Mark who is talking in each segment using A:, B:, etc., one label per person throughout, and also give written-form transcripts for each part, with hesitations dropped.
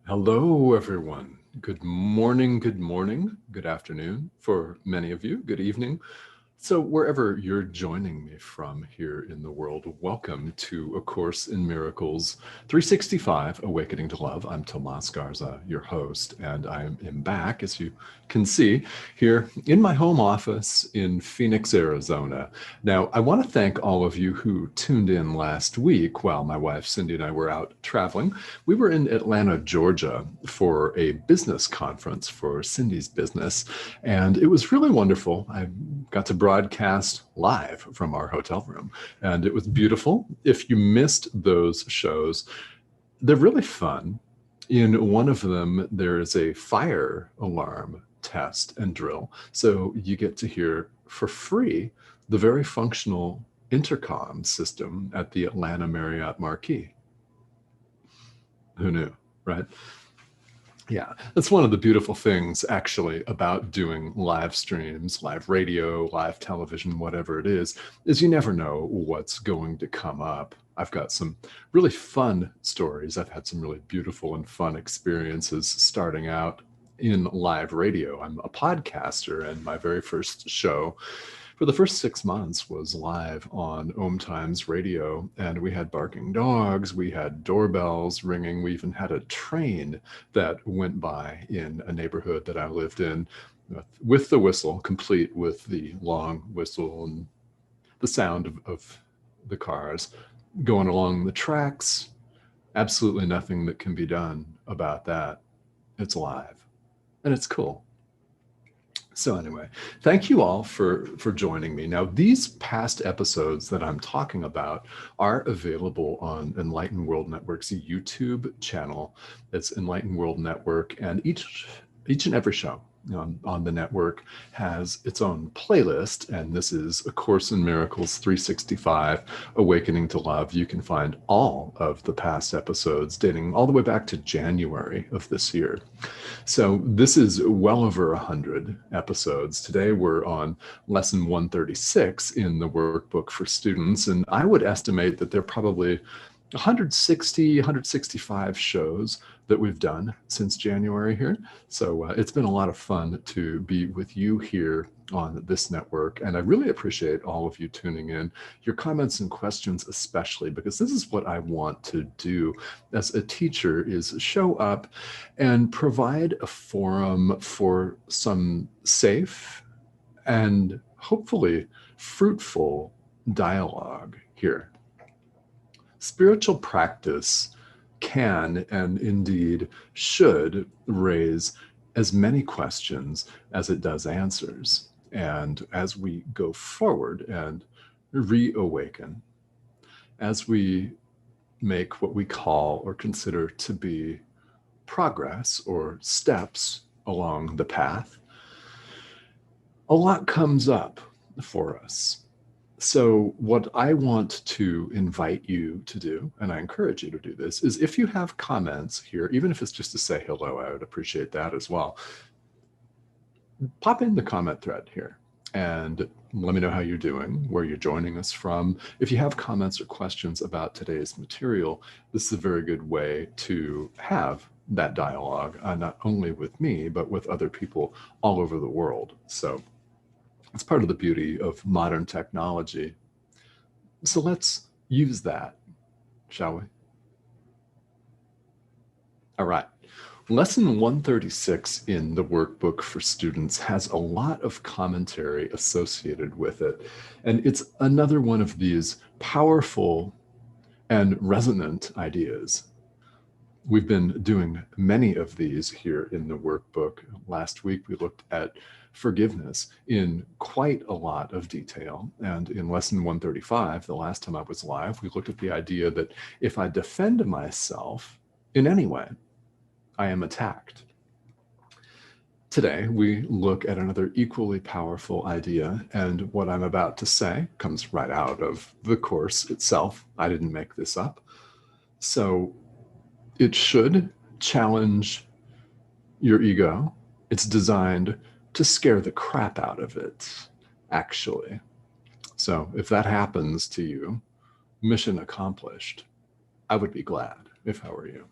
A: Hello, everyone. Good morning, good afternoon for many of you, good evening. So, wherever you're joining me from here in the world, welcome to A Course in Miracles 365 Awakening to Love. I'm Tomás Garza, your host, and I am back, as you can see, here in my home office in Phoenix, Arizona. Now, I want to thank all of you who tuned in last week while my wife Cindy and I were out traveling. We were in Atlanta, Georgia for a business conference for Cindy's business, and it was really wonderful. I got to broadcast live from our hotel room, and it was beautiful. If you missed those shows, they're really fun. In one of them, there is a fire alarm test and drill. So you get to hear for free the very functional intercom system at the Atlanta Marriott Marquis. Who knew, right? Yeah, that's one of the beautiful things actually about doing live streams, live radio, live television, whatever it is you never know what's going to come up. I've got some really fun stories. I've had some really beautiful and fun experiences starting out in live radio. I'm a podcaster, and my very first show for the first 6 months was live on Om Times Radio, and we had barking dogs, we had doorbells ringing, we even had a train that went by in a neighborhood that I lived in with the whistle, complete with the long whistle and the sound of the cars going along the tracks. Absolutely nothing that can be done about that. It's live and it's cool. So anyway, thank you all for joining me. Now, these past episodes that I'm talking about are available on Enlightened World Network's YouTube channel. It's Enlightened World Network, and each and every show on the network has its own playlist, and this is A Course in Miracles 365 Awakening to Love. You can find all of the past episodes dating all the way back to January of this year. So this is well over 100 episodes. Today we're on lesson 136 in the workbook for students, and I would estimate that there are probably 160, 165 shows that we've done since January here. So it's been a lot of fun to be with you here on this network. And I really appreciate all of you tuning in, your comments and questions especially, because this is what I want to do as a teacher, is show up and provide a forum for some safe and hopefully fruitful dialogue here. Spiritual practice can and indeed should raise as many questions as it does answers. And as we go forward and reawaken, as we make what we call or consider to be progress or steps along the path, a lot comes up for us. So what I want to invite you to do, and I encourage you to do this, is if you have comments here, even if it's just to say hello, I would appreciate that as well. Pop in the comment thread here and let me know how you're doing, where you're joining us from. If you have comments or questions about today's material, this is a very good way to have that dialogue, not only with me, but with other people all over the world. So it's part of the beauty of modern technology. So let's use that, shall we? All right. Lesson 136 in the workbook for students has a lot of commentary associated with it. And it's another one of these powerful and resonant ideas. We've been doing many of these here in the workbook. Last week, we looked at forgiveness in quite a lot of detail. And in lesson 135, the last time I was live, we looked at the idea that if I defend myself in any way, I am attacked. Today, we look at another equally powerful idea, and what I'm about to say comes right out of the course itself. I didn't make this up. So it should challenge your ego. It's designed to scare the crap out of it, actually. So if that happens to you, mission accomplished. I would be glad if I were you.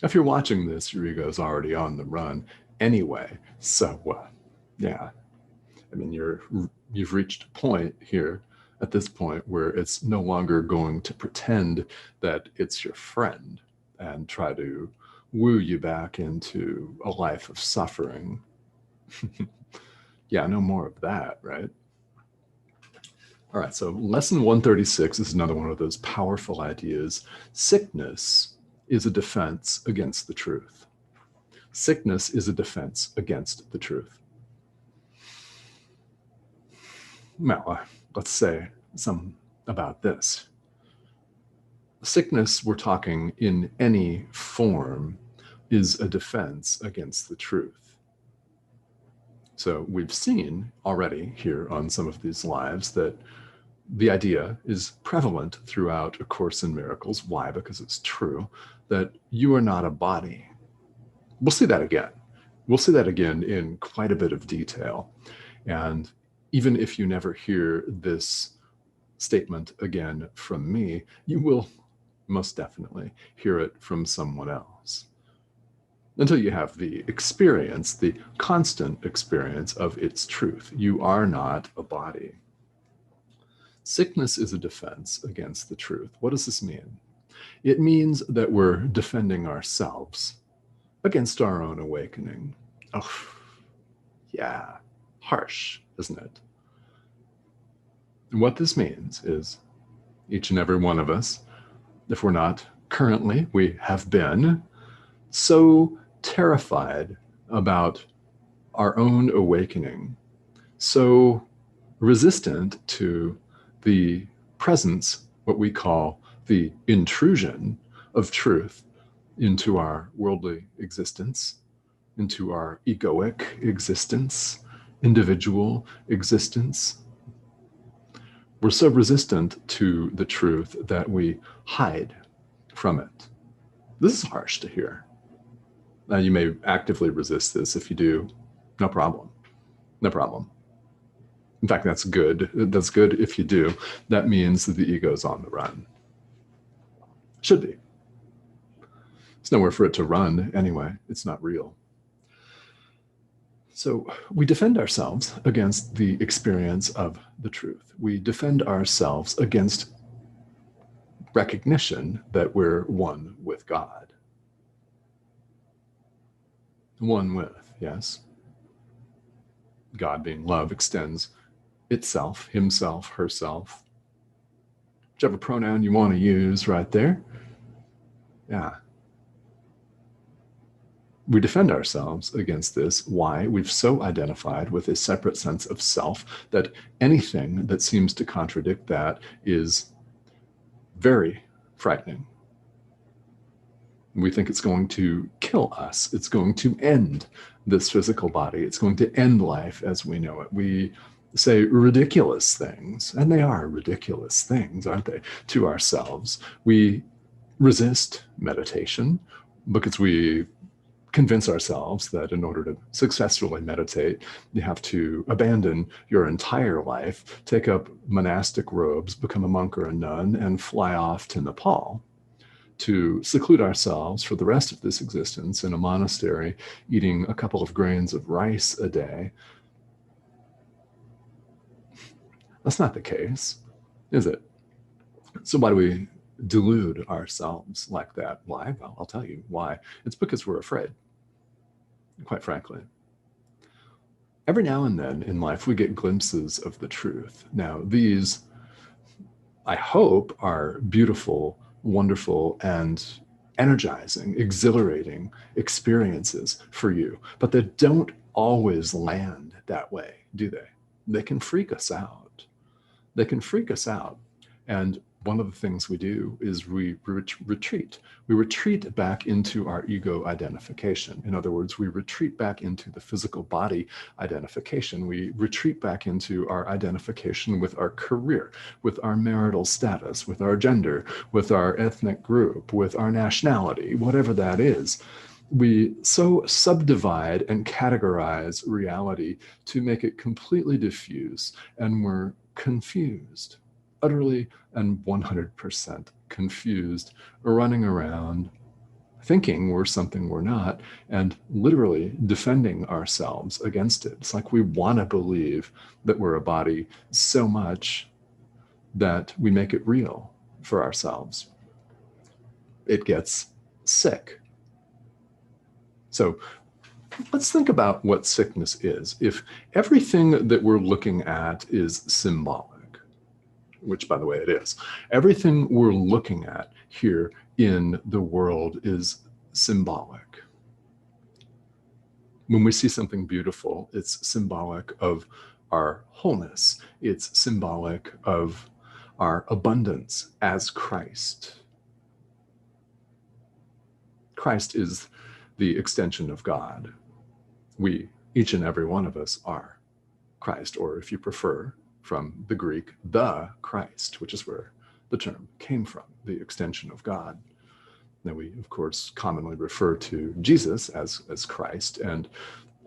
A: If you're watching this, your ego's already on the run anyway. So, yeah, I mean, you've reached a point here at this point where it's no longer going to pretend that it's your friend and try to woo you back into a life of suffering. Yeah, no more of that, right? All right, so lesson 136 is another one of those powerful ideas. Sickness is a defense against the truth. Sickness is a defense against the truth. Well, let's say some about this. Sickness, we're talking in any form, is a defense against the truth. So we've seen already here on some of these lives that the idea is prevalent throughout A Course in Miracles. Why? Because it's true that you are not a body. We'll see that again. We'll see that again in quite a bit of detail. And even if you never hear this statement again from me, you will most definitely hear it from someone else. Until you have the experience, the constant experience of its truth. You are not a body. Sickness is a defense against the truth. What does this mean? It means that we're defending ourselves against our own awakening. Oh, yeah, harsh, isn't it? And what this means is each and every one of us, if we're not currently, we have been so terrified about our own awakening, so resistant to the presence, what we call the intrusion of truth into our worldly existence, into our egoic existence, individual existence. We're so resistant to the truth that we hide from it. This is harsh to hear. Now, you may actively resist this. If you do, no problem. No problem. In fact, that's good. That's good if you do. That means that the ego's on the run. Should be. There's nowhere for it to run anyway. It's not real. So we defend ourselves against the experience of the truth. We defend ourselves against recognition that we're one with God. One with, yes. God being love extends itself, himself, herself, whichever pronoun you want to use right there. Yeah. We defend ourselves against this. Why? We've so identified with a separate sense of self that anything that seems to contradict that is very frightening. We think it's going to kill us. It's going to end this physical body. It's going to end life as we know it. We say ridiculous things, and they are ridiculous things, aren't they, to ourselves. We resist meditation because we convince ourselves that in order to successfully meditate, you have to abandon your entire life, take up monastic robes, become a monk or a nun, and fly off to Nepal to seclude ourselves for the rest of this existence in a monastery, eating a couple of grains of rice a day. That's not the case, is it? So why do we delude ourselves like that? Why? Well, I'll tell you why. It's because we're afraid, quite frankly. Every now and then in life, we get glimpses of the truth. Now, these, I hope, are beautiful, wonderful, and energizing, exhilarating experiences for you, but they don't always land that way, do they? They can freak us out. They can freak us out. And one of the things we do is we retreat. We retreat back into our ego identification. In other words, we retreat back into the physical body identification. We retreat back into our identification with our career, with our marital status, with our gender, with our ethnic group, with our nationality, whatever that is. We so subdivide and categorize reality to make it completely diffuse, and we're confused, utterly and 100% confused, running around thinking we're something we're not, and literally defending ourselves against it. It's like we want to believe that we're a body so much that we make it real for ourselves. It gets sick. So let's think about what sickness is. If everything that we're looking at is symbolic, which by the way it is, everything we're looking at here in the world is symbolic. When we see something beautiful, it's symbolic of our wholeness. It's symbolic of our abundance as Christ. Christ is the extension of God. We, each and every one of us, are Christ, or if you prefer, from the Greek, the Christ, which is where the term came from, the extension of God. Now we, of course, commonly refer to Jesus as Christ, and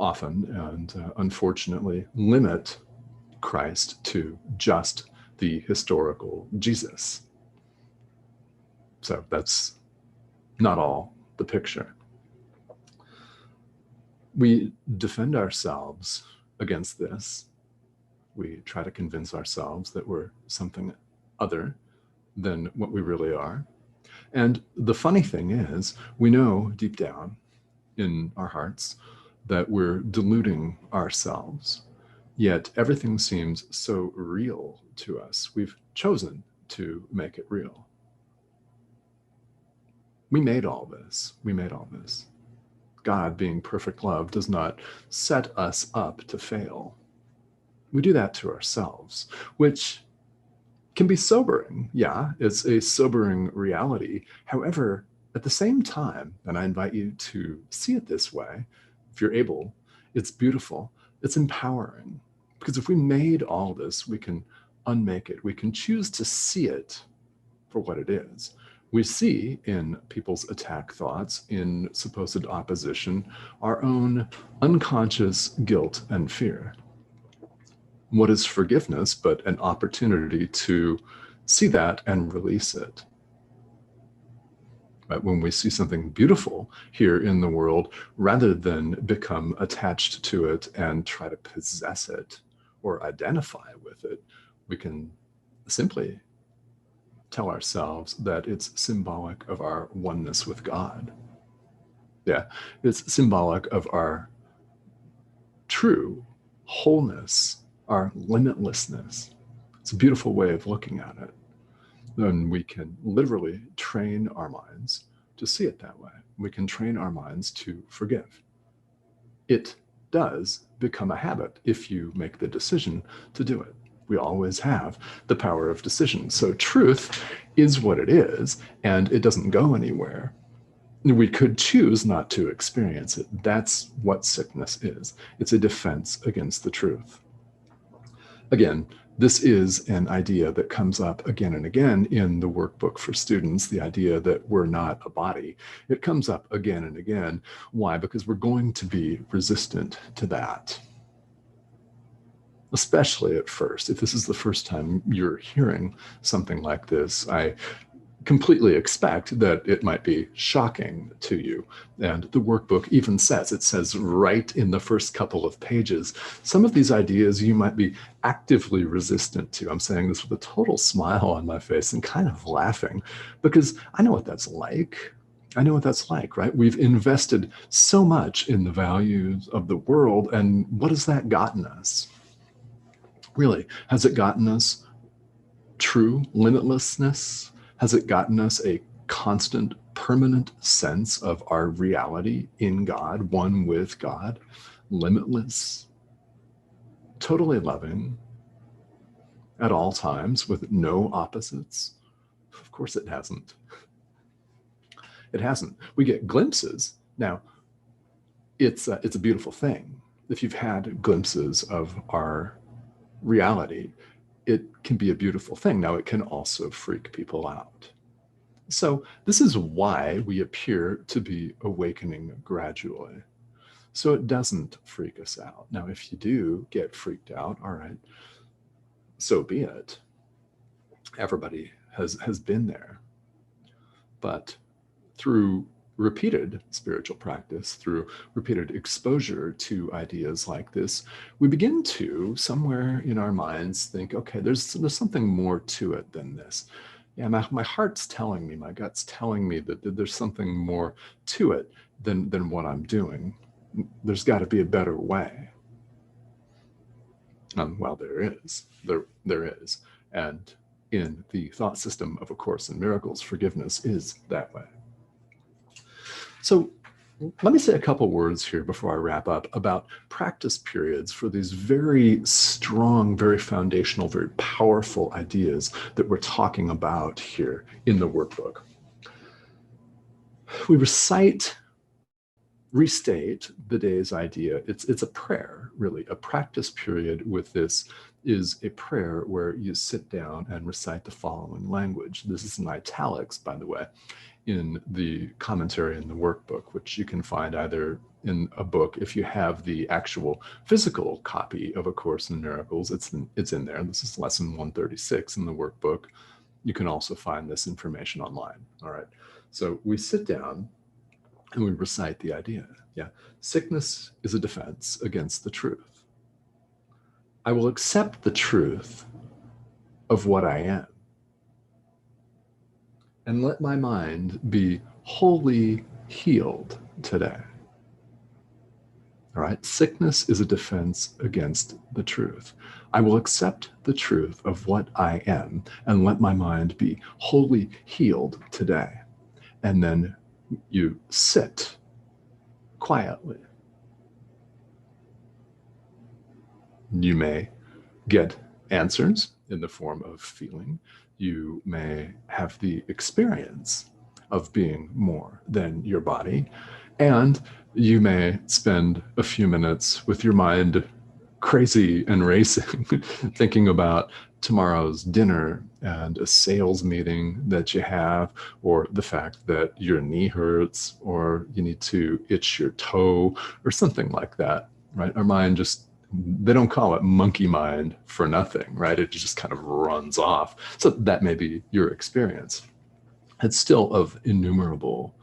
A: often and unfortunately limit Christ to just the historical Jesus. So that's not all the picture. We defend ourselves against this. We try to convince ourselves that we're something other than what we really are. And the funny thing is, we know deep down in our hearts that we're deluding ourselves, yet everything seems so real to us. We've chosen to make it real. We made all this. We made all this. God, being perfect love, does not set us up to fail. We do that to ourselves, which can be sobering. Yeah, it's a sobering reality. However, at the same time, and I invite you to see it this way, if you're able, it's beautiful, it's empowering. Because if we made all this, we can unmake it. We can choose to see it for what it is. We see in people's attack thoughts, in supposed opposition, our own unconscious guilt and fear. What is forgiveness but an opportunity to see that and release it? Right? When we see something beautiful here in the world, rather than become attached to it and try to possess it or identify with it, we can simply tell ourselves that it's symbolic of our oneness with God. Yeah, it's symbolic of our true wholeness, our limitlessness. It's a beautiful way of looking at it. And we can literally train our minds to see it that way. We can train our minds to forgive. It does become a habit if you make the decision to do it. We always have the power of decision. So truth is what it is, and it doesn't go anywhere. We could choose not to experience it. That's what sickness is. It's a defense against the truth. Again, this is an idea that comes up again and again in the workbook for students, the idea that we're not a body. It comes up again and again. Why? Because we're going to be resistant to that. Especially at first. If this is the first time you're hearing something like this, I completely expect that it might be shocking to you. And the workbook even says right in the first couple of pages, some of these ideas you might be actively resistant to. I'm saying this with a total smile on my face and kind of laughing, because I know what that's like. I know what that's like, right? We've invested so much in the values of the world, and what has that gotten us? Really, has it gotten us true limitlessness? Has it gotten us a constant, permanent sense of our reality in God, one with God, limitless, totally loving at all times with no opposites? Of course it hasn't. It hasn't. We get glimpses. Now, it's a beautiful thing. If you've had glimpses of our reality, it can be a beautiful thing. Now, it can also freak people out. So this is why we appear to be awakening gradually. So it doesn't freak us out. Now, if you do get freaked out, all right, so be it. Everybody has been there. But through repeated spiritual practice, through repeated exposure to ideas like this, we begin to, somewhere in our minds, think, okay, there's something more to it than this. Yeah, my heart's telling me, my gut's telling me that there's something more to it than what I'm doing. There's got to be a better way. Well, there is. There is. And in the thought system of A Course in Miracles, forgiveness is that way. So let me say a couple words here before I wrap up about practice periods for these very strong, very foundational, very powerful ideas that we're talking about here in the workbook. We restate the day's idea. It's a prayer, really. A practice period with this is a prayer where you sit down and recite the following language. This is in italics, by the way, in the commentary in the workbook, which you can find either in a book. If you have the actual physical copy of A Course in Miracles, it's in there. This is lesson 136 in the workbook. You can also find this information online. All right. So we sit down and we recite the idea. Yeah. Sickness is a defense against the truth. I will accept the truth of what I am, and let my mind be wholly healed today. All right, sickness is a defense against the truth. I will accept the truth of what I am and let my mind be wholly healed today. And then you sit quietly. You may get answers in the form of feeling. You may have the experience of being more than your body, and you may spend a few minutes with your mind crazy and racing, thinking about tomorrow's dinner and a sales meeting that you have, or the fact that your knee hurts, or you need to itch your toe, or something like that, right? Our mind just, they don't call it monkey mind for nothing, right? It just kind of runs off. So that may be your experience. It's still of innumerable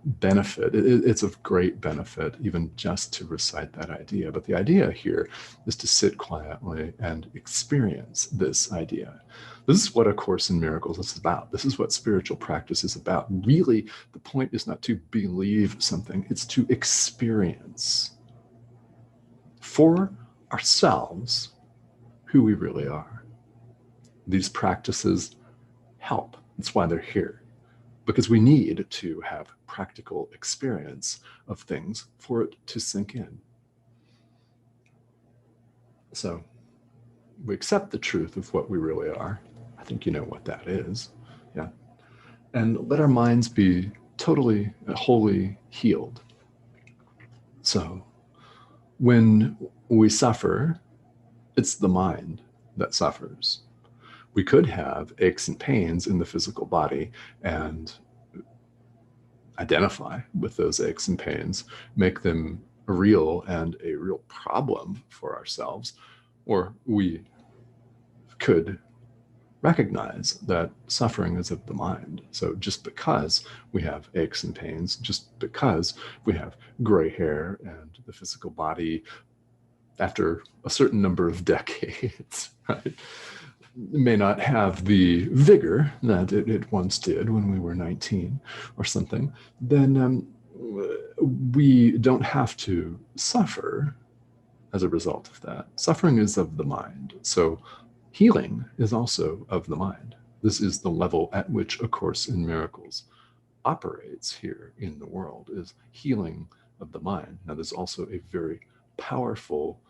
A: benefit. It's of great benefit even just to recite that idea. But the idea here is to sit quietly and experience this idea. This is what A Course in Miracles is about. This is what spiritual practice is about. Really, the point is not to believe something, it's to experience for ourselves who we really are. These practices help. That's why they're here, because we need to have practical experience of things for it to sink in. So we accept the truth of what we really are. I think you know what that is. Yeah. And let our minds be totally, wholly healed. So when we suffer, it's the mind that suffers. We could have aches and pains in the physical body and identify with those aches and pains, make them real and a real problem for ourselves, or we could recognize that suffering is of the mind. So just because we have aches and pains, just because we have gray hair and the physical body after a certain number of decades, right, may not have the vigor that it once did when we were 19 or something, then we don't have to suffer as a result of that. Suffering is of the mind. So healing is also of the mind. This is the level at which A Course in Miracles operates here in the world, is healing of the mind. Now, there's also a very powerful,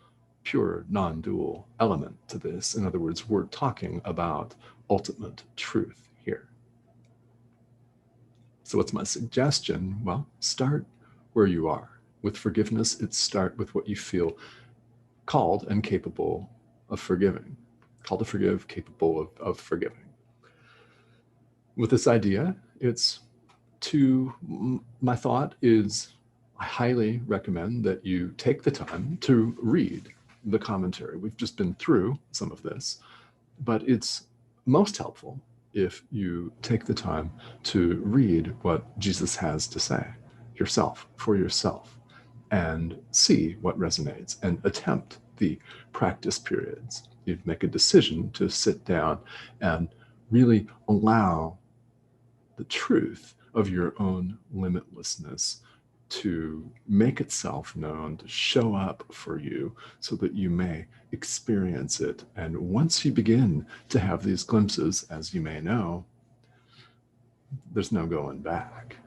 A: pure, non-dual element to this. In other words, we're talking about ultimate truth here. So what's my suggestion? Well, start where you are. With forgiveness, it's start with what you feel called and capable of forgiving. Called to forgive, capable of forgiving. With this idea, my thought is, I highly recommend that you take the time to read the commentary. We've just been through some of this, but it's most helpful if you take the time to read what Jesus has to say yourself, for yourself, and see what resonates and attempt the practice periods. You'd make a decision to sit down and really allow the truth of your own limitlessness to make itself known, to show up for you so that you may experience it. And once you begin to have these glimpses, as you may know, there's no going back.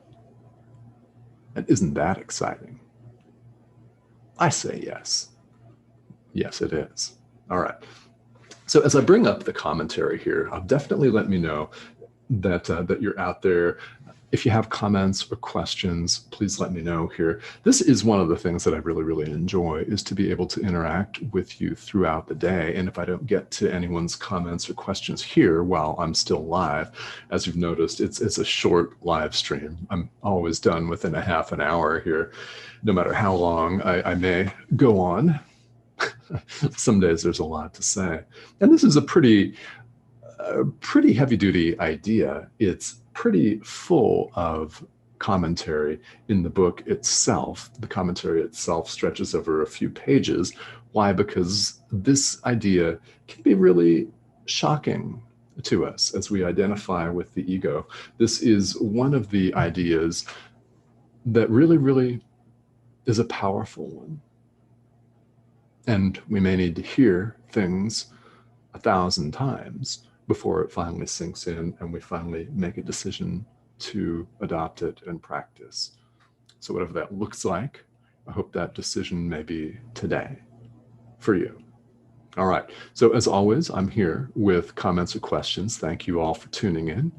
A: And isn't that exciting? I say yes. Yes, it is. All right. So as I bring up the commentary here, definitely let me know that you're out there. If you have comments or questions, please let me know here. This is one of the things that I really, really enjoy, is to be able to interact with you throughout the day. And if I don't get to anyone's comments or questions here while I'm still live, as you've noticed, it's a short live stream. I'm always done within a half an hour here, no matter how long I may go on. Some days there's a lot to say. And this is a pretty heavy-duty idea. It's pretty full of commentary in the book itself. The commentary itself stretches over a few pages. Why? Because this idea can be really shocking to us as we identify with the ego. This is one of the ideas that really, really is a powerful one. And we may need to hear things 1,000 times before it finally sinks in and we finally make a decision to adopt it and practice. So whatever that looks like, I hope that decision may be today for you. All right. So as always, I'm here with comments or questions. Thank you all for tuning in.